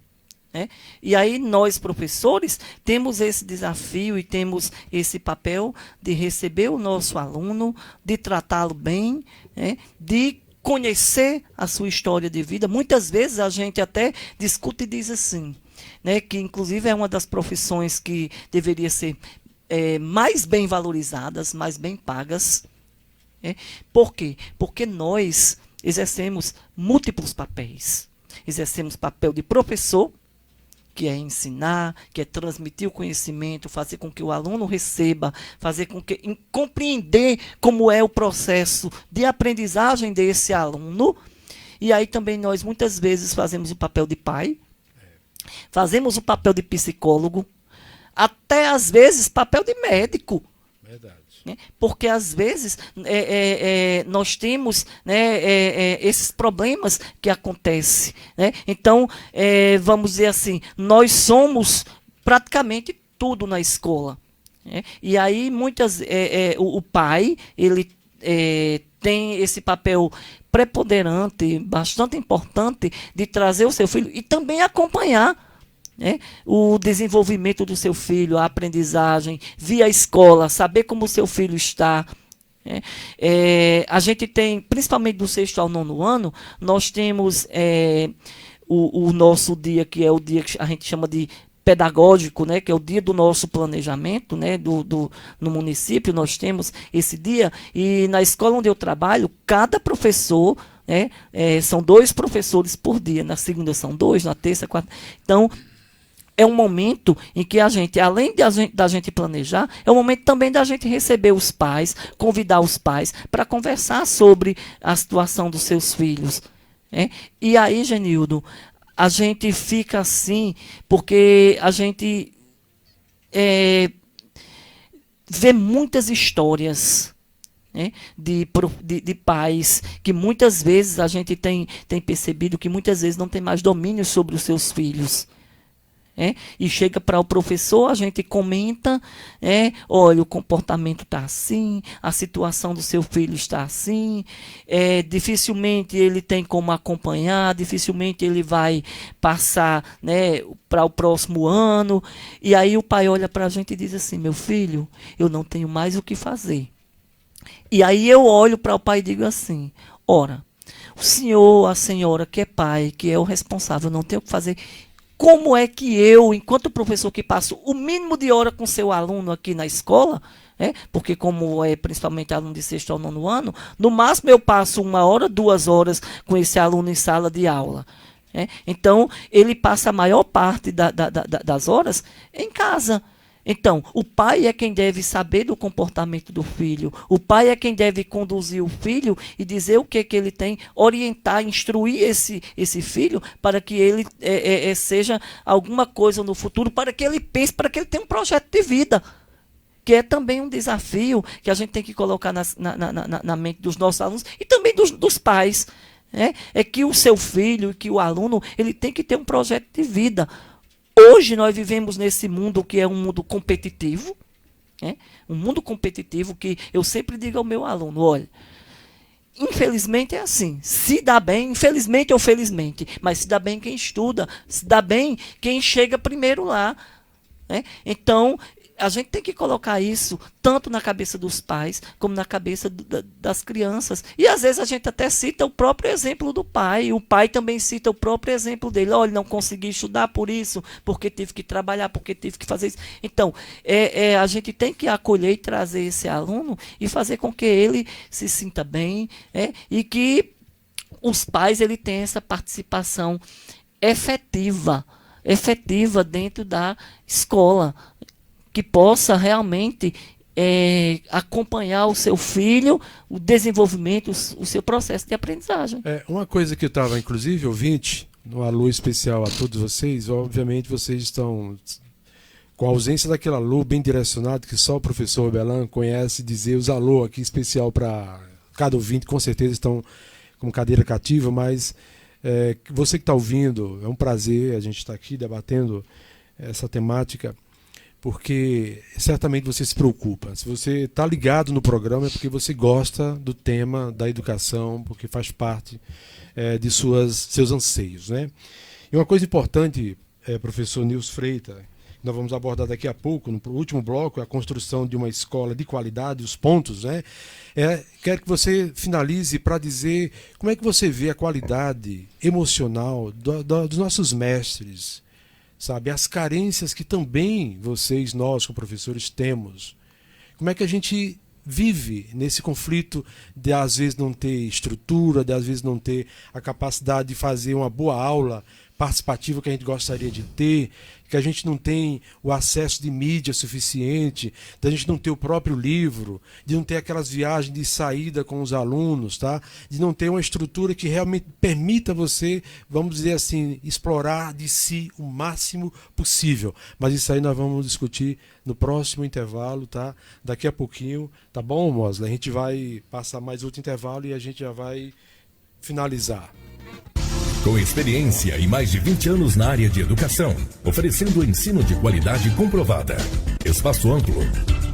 Né? E aí nós, professores, temos esse desafio e temos esse papel de receber o nosso aluno, de tratá-lo bem, né? De conhecer a sua história de vida. Muitas vezes a gente até discute e diz assim, né? Que inclusive é uma das profissões que deveria ser mais bem valorizadas, mais bem pagas. Né? Por quê? Porque nós exercemos múltiplos papéis. Exercemos papel de professor, que é ensinar, que é transmitir o conhecimento, fazer com que o aluno receba, fazer com que compreender como é o processo de aprendizagem desse aluno. E aí também nós muitas vezes fazemos o papel de pai, fazemos o papel de psicólogo, até às vezes papel de médico. Verdade. Porque às vezes nós temos, né, esses problemas que acontecem. Né? Então, vamos dizer assim, nós somos praticamente tudo na escola. Né? E aí o pai ele tem esse papel preponderante, bastante importante, de trazer o seu filho e também acompanhar, né, o desenvolvimento do seu filho, a aprendizagem, via escola, saber como o seu filho está. Né. A gente tem, principalmente do 6º ao 9º ano, nós temos o nosso dia, que é o dia que a gente chama de pedagógico, né, que é o dia do nosso planejamento, né, no município. Nós temos esse dia, e na escola onde eu trabalho, cada professor, né, são 2 professores por dia, na segunda são 2, na terça 4. Então, é um momento em que a gente, além da gente planejar, é um momento também da gente receber os pais, convidar os pais para conversar sobre a situação dos seus filhos. Né? E aí, Genildo, a gente fica assim, porque a gente vê muitas histórias, né, de pais que muitas vezes a gente tem percebido que muitas vezes não tem mais domínio sobre os seus filhos. E chega para o professor, a gente comenta, olha, o comportamento está assim, a situação do seu filho está assim, dificilmente ele tem como acompanhar, dificilmente ele vai passar, né, para o próximo ano. E aí o pai olha para a gente e diz assim, meu filho, eu não tenho mais o que fazer. E aí eu olho para o pai e digo assim, ora, o senhor, a senhora que é pai, que é o responsável, não tem o que fazer. Como é que eu, enquanto professor que passo o mínimo de hora com seu aluno aqui na escola, porque como é principalmente aluno de 6º ao 9º ano, no máximo eu passo 1 hora, 2 horas com esse aluno em sala de aula. Então, ele passa a maior parte das horas em casa. Então, o pai é quem deve saber do comportamento do filho. O pai é quem deve conduzir o filho e dizer o que ele tem, orientar, instruir esse filho para que ele seja alguma coisa no futuro, para que ele pense, para que ele tenha um projeto de vida. Que é também um desafio que a gente tem que colocar na mente dos nossos alunos e também dos pais. É que o seu filho, que o aluno, ele tem que ter um projeto de vida. Hoje nós vivemos nesse mundo que é um mundo competitivo, um mundo competitivo que eu sempre digo ao meu aluno, olha, infelizmente é assim, se dá bem, infelizmente ou felizmente, mas se dá bem quem estuda, se dá bem quem chega primeiro lá. Então, a gente tem que colocar isso tanto na cabeça dos pais como na cabeça das crianças. E às vezes a gente até cita o próprio exemplo do pai. O pai também cita o próprio exemplo dele. Olha, não consegui estudar por isso, porque tive que trabalhar, porque tive que fazer isso. Então, a gente tem que acolher e trazer esse aluno e fazer com que ele se sinta bem, e que os pais ele tenham essa participação efetiva dentro da escola, que possa realmente acompanhar o seu filho, o desenvolvimento, o seu processo de aprendizagem. Uma coisa que eu estava, inclusive, ouvinte, no alô especial a todos vocês, obviamente vocês estão com a ausência daquele alô bem direcionado, que só o professor Roberlan conhece, dizer os alô aqui especial para cada ouvinte, com certeza estão com cadeira cativa, mas você que está ouvindo, é um prazer a gente estar aqui debatendo essa temática, porque certamente você se preocupa. Se você está ligado no programa é porque você gosta do tema da educação, porque faz parte de seus anseios, né? E uma coisa importante, professor Nilson Freitas, que nós vamos abordar daqui a pouco, no último bloco, é a construção de uma escola de qualidade, os pontos, né? Quero que você finalize para dizer como é que você vê a qualidade emocional dos nossos mestres, sabe? As carências que também nós, como professores, temos. Como é que a gente vive nesse conflito de, às vezes, não ter estrutura, de, às vezes, não ter a capacidade de fazer uma boa aula participativa que a gente gostaria de ter, que a gente não tem o acesso de mídia suficiente, da gente não ter o próprio livro, de não ter aquelas viagens de saída com os alunos, tá? De não ter uma estrutura que realmente permita você, vamos dizer assim, explorar de si o máximo possível. Mas isso aí nós vamos discutir no próximo intervalo, tá? Daqui a pouquinho, tá bom, Mosley? A gente vai passar mais outro intervalo e a gente já vai finalizar. Com experiência e mais de 20 anos na área de educação, oferecendo ensino de qualidade comprovada. Espaço amplo,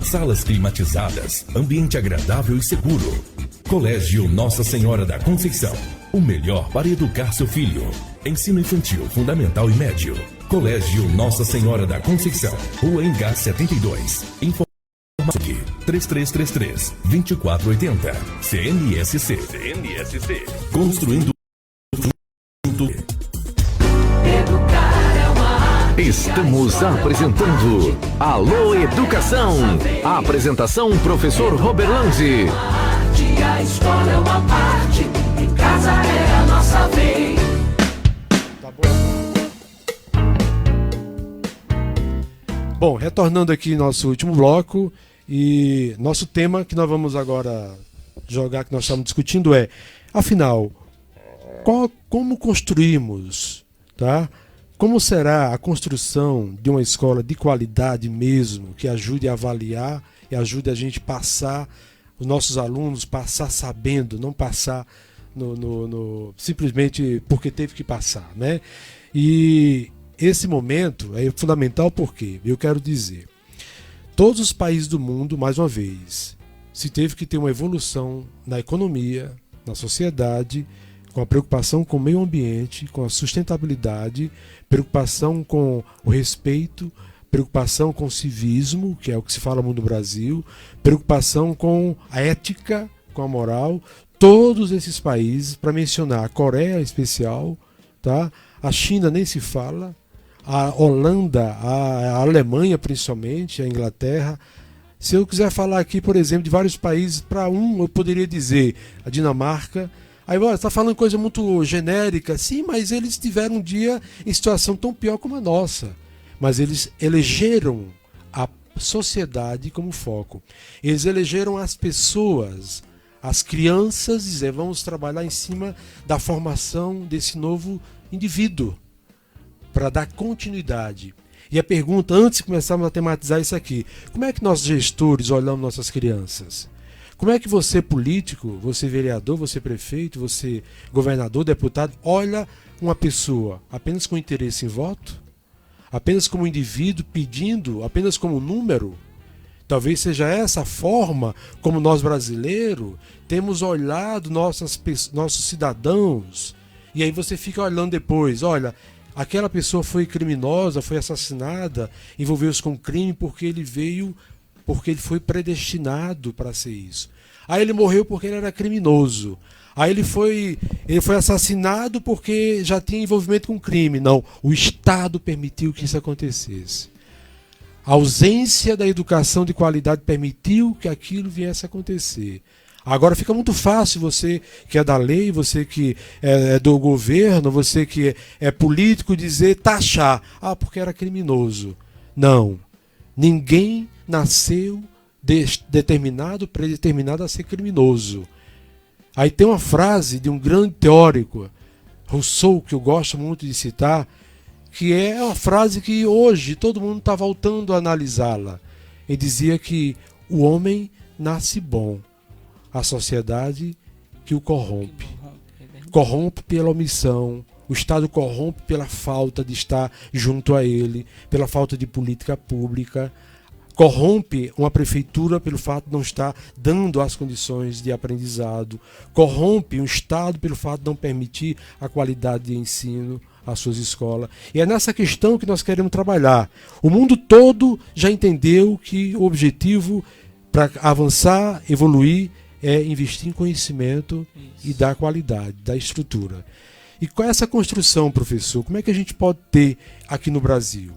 salas climatizadas, ambiente agradável e seguro. Colégio Nossa Senhora da Conceição, o melhor para educar seu filho. Ensino infantil, fundamental e médio. Colégio Nossa Senhora da Conceição, Rua Engá 72. Informação 3333-2480. CNSC. Construindo. Estamos apresentando Alô Educação. A apresentação professor Roberlanzi. A escola é uma parte, em casa é a nossa vez. Tá bom, retornando aqui nosso último bloco, e nosso tema que nós vamos agora jogar, que nós estamos discutindo afinal, como construímos, tá? Como será a construção de uma escola de qualidade mesmo, que ajude a avaliar e ajude a gente passar, os nossos alunos passar sabendo, não passar simplesmente porque teve que passar, né? E esse momento é fundamental porque, eu quero dizer, todos os países do mundo, mais uma vez, se teve que ter uma evolução na economia, na sociedade, com a preocupação com o meio ambiente, com a sustentabilidade, preocupação com o respeito, preocupação com o civismo, que é o que se fala muito no Brasil, preocupação com a ética, com a moral. Todos esses países, para mencionar a Coreia em especial, tá? A China nem se fala, a Holanda, a Alemanha principalmente, a Inglaterra. Se eu quiser falar aqui, por exemplo, de vários países, eu poderia dizer a Dinamarca. Aí você está falando coisa muito genérica, sim, mas eles tiveram um dia em situação tão pior como a nossa. Mas eles elegeram a sociedade como foco. Eles elegeram as pessoas, as crianças, dizer, vamos trabalhar em cima da formação desse novo indivíduo, para dar continuidade. E a pergunta, antes de começarmos a tematizar isso aqui, como é que nós gestores olhamos nossas crianças? Como é que você, político, você vereador, você prefeito, você governador, deputado, olha uma pessoa apenas com interesse em voto? Apenas como indivíduo pedindo, apenas como número? Talvez seja essa a forma como nós brasileiros temos olhado nossos cidadãos. E aí você fica olhando depois, olha, aquela pessoa foi criminosa, foi assassinada, envolveu-se com crime porque ele foi predestinado para ser isso. Aí ele morreu porque ele era criminoso. Aí ele foi assassinado porque já tinha envolvimento com crime. Não, o Estado permitiu que isso acontecesse. A ausência da educação de qualidade permitiu que aquilo viesse a acontecer. Agora fica muito fácil, você que é da lei, você que é do governo, você que é político, dizer, taxar. Ah, porque era criminoso. Não. Ninguém nasceu predeterminado a ser criminoso. Aí tem uma frase de um grande teórico, Rousseau, que eu gosto muito de citar, que é uma frase que hoje todo mundo está voltando a analisá-la. Ele dizia que o homem nasce bom, a sociedade que o corrompe. Corrompe pela omissão, o Estado corrompe pela falta de estar junto a ele, pela falta de política pública, corrompe uma prefeitura pelo fato de não estar dando as condições de aprendizado, corrompe um Estado pelo fato de não permitir a qualidade de ensino às suas escolas. E é nessa questão que nós queremos trabalhar. O mundo todo já entendeu que o objetivo para avançar, evoluir, é investir em conhecimento e dar qualidade, dar estrutura. E com essa construção, professor, como é que a gente pode ter aqui no Brasil?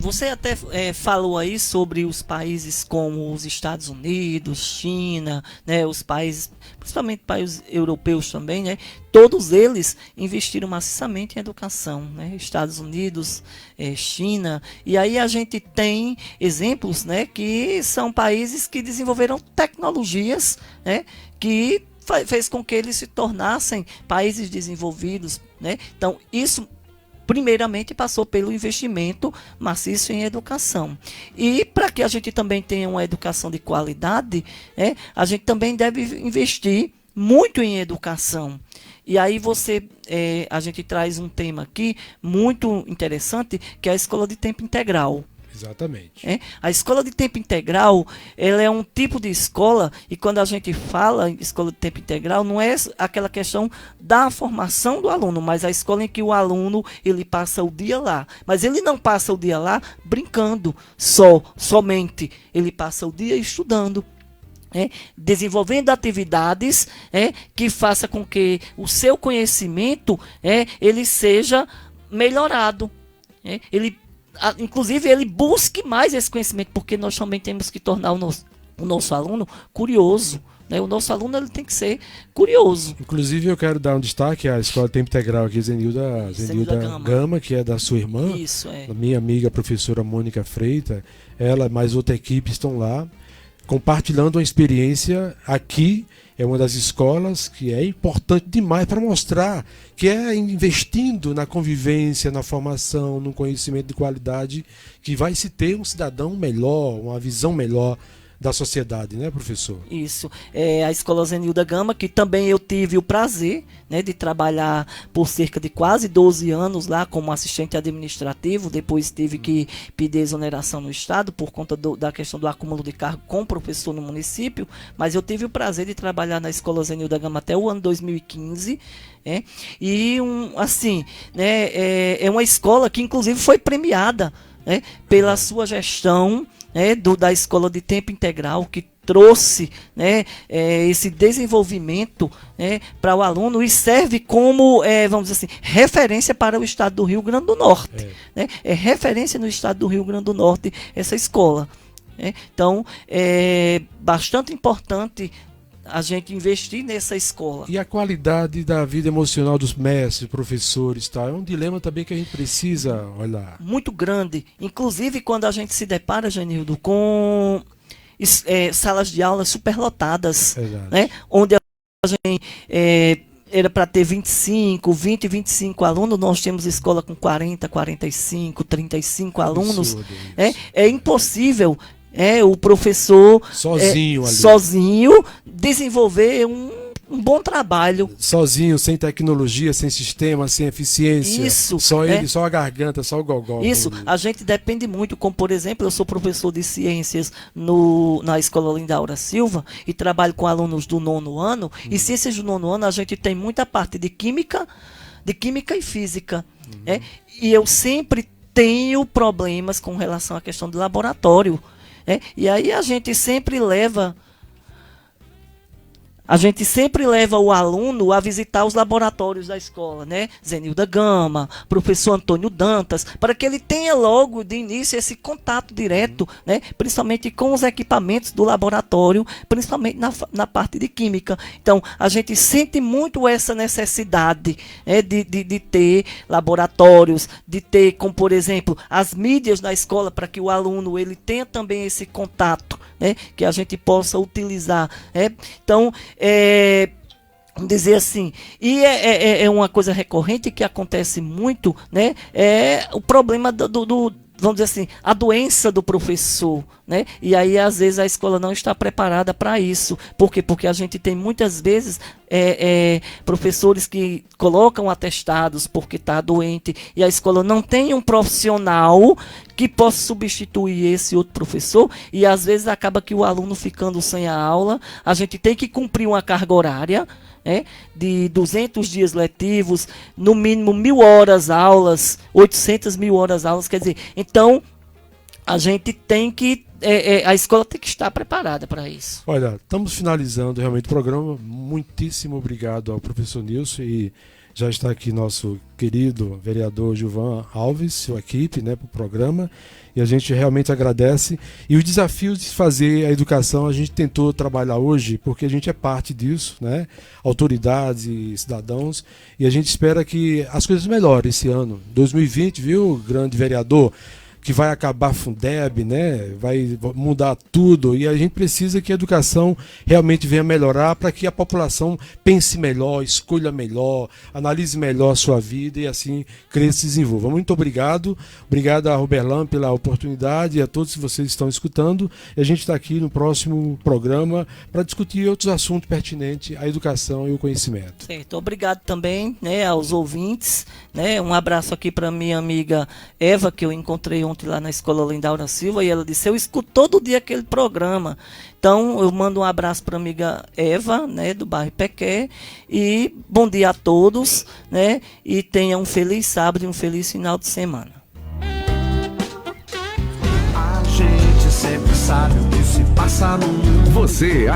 Você até falou aí sobre os países como os Estados Unidos, China, né, os países, principalmente países europeus também, né, todos eles investiram maciçamente em educação, né, Estados Unidos, China, e aí a gente tem exemplos, né, que são países que desenvolveram tecnologias, né, que fez com que eles se tornassem países desenvolvidos, né, então isso primeiramente passou pelo investimento maciço em educação. E para que a gente também tenha uma educação de qualidade, a gente também deve investir muito em educação. E aí a gente traz um tema aqui muito interessante, que é a escola de tempo integral. Exatamente. A escola de tempo integral, ela é um tipo de escola, e quando a gente fala em escola de tempo integral, não é aquela questão da formação do aluno, mas a escola em que o aluno ele passa o dia lá. Mas ele não passa o dia lá brincando somente. Ele passa o dia estudando. Desenvolvendo atividades que faça com que o seu conhecimento ele seja melhorado. Inclusive ele busque mais esse conhecimento, porque nós também temos que tornar o nosso aluno curioso, né? O nosso aluno ele tem que ser curioso. Inclusive eu quero dar um destaque à Escola de Tempo Integral aqui, Zenilda Gama, que é da sua irmã. Isso, minha amiga, a professora Mônica Freitas, ela mais outra equipe estão lá, compartilhando uma experiência aqui. É uma das escolas que é importante demais para mostrar que é investindo na convivência, na formação, no conhecimento de qualidade, que vai se ter um cidadão melhor, uma visão melhor da sociedade, né, professor? Isso. A Escola Zenilda Gama, que também eu tive o prazer, né, de trabalhar por cerca de quase 12 anos lá como assistente administrativo, depois tive que pedir exoneração no Estado por conta da questão do acúmulo de cargo com professor no município, mas eu tive o prazer de trabalhar na Escola Zenilda Gama até o ano 2015, e é uma escola que inclusive foi premiada, pela sua gestão, da escola de tempo integral, que trouxe esse desenvolvimento para o aluno e serve como, vamos dizer assim, referência para o estado do Rio Grande do Norte. É referência no estado do Rio Grande do Norte essa escola. Então, é bastante importante a gente investir nessa escola. E a qualidade da vida emocional dos mestres, professores, tá? É um dilema também que a gente precisa olhar. Muito grande. Inclusive, quando a gente se depara, Genildo, com salas de aula superlotadas, né? Onde a gente era para ter 25 alunos, nós temos escola com 40, 45, 35 alunos. É impossível o professor sozinho desenvolver um bom trabalho. Sozinho, sem tecnologia, sem sistema, sem eficiência. Isso. Só ele, só a garganta, só o gogó. Isso. A gente depende muito, como por exemplo, eu sou professor de ciências na Escola Lindaura Silva e trabalho com alunos do 9º ano. E ciências do 9º ano a gente tem muita parte de química, de química e física. Né? E eu sempre tenho problemas com relação à questão do laboratório. Né? E aí a gente sempre leva o aluno a visitar os laboratórios da escola, né? Zenilda Gama, professor Antônio Dantas, para que ele tenha logo de início esse contato direto, né? Principalmente com os equipamentos do laboratório, principalmente na parte de química. Então, a gente sente muito essa necessidade, né? de ter laboratórios, de ter, como por exemplo, as mídias na escola, para que o aluno ele tenha também esse contato, né? Que a gente possa utilizar. Né? Então, vamos dizer assim, e é uma coisa recorrente que acontece muito, né? É o problema vamos dizer assim, a doença do professor, né? E aí, às vezes, a escola não está preparada para isso. Por quê? Porque a gente tem, muitas vezes, professores que colocam atestados porque está doente, e a escola não tem um profissional que possa substituir esse outro professor, e às vezes acaba que o aluno ficando sem a aula, a gente tem que cumprir uma carga horária, de 200 dias letivos, no mínimo 1.000 horas aulas, 800.000 horas aulas, quer dizer, então a gente tem que, a escola tem que estar preparada para isso. Olha, estamos finalizando realmente o programa, muitíssimo obrigado ao professor Nilson, e já está aqui nosso querido vereador Gilvan Alves, sua equipe, né, para o programa, e a gente realmente agradece. E os desafios de fazer a educação, a gente tentou trabalhar hoje, porque a gente é parte disso, né, autoridades e cidadãos, e a gente espera que as coisas melhorem esse ano. 2020, viu, grande vereador? Que vai acabar a Fundeb, né? Vai mudar tudo, e a gente precisa que a educação realmente venha melhorar para que a população pense melhor, escolha melhor, analise melhor a sua vida e assim cresça e se desenvolva. Muito obrigado a Roberlan pela oportunidade e a todos que vocês estão escutando, e a gente está aqui no próximo programa para discutir outros assuntos pertinentes à educação e ao conhecimento. Certo, obrigado também, né, aos ouvintes, né? Um abraço aqui para minha amiga Eva, que eu encontrei ontem lá na escola Lindaura Silva, e ela disse: eu escuto todo dia aquele programa. Então eu mando um abraço para a amiga Eva, né, do bairro Pequé, e bom dia a todos, né, e tenha um feliz sábado e um feliz final de semana. A gente sempre sabe o que se passa no mundo. Você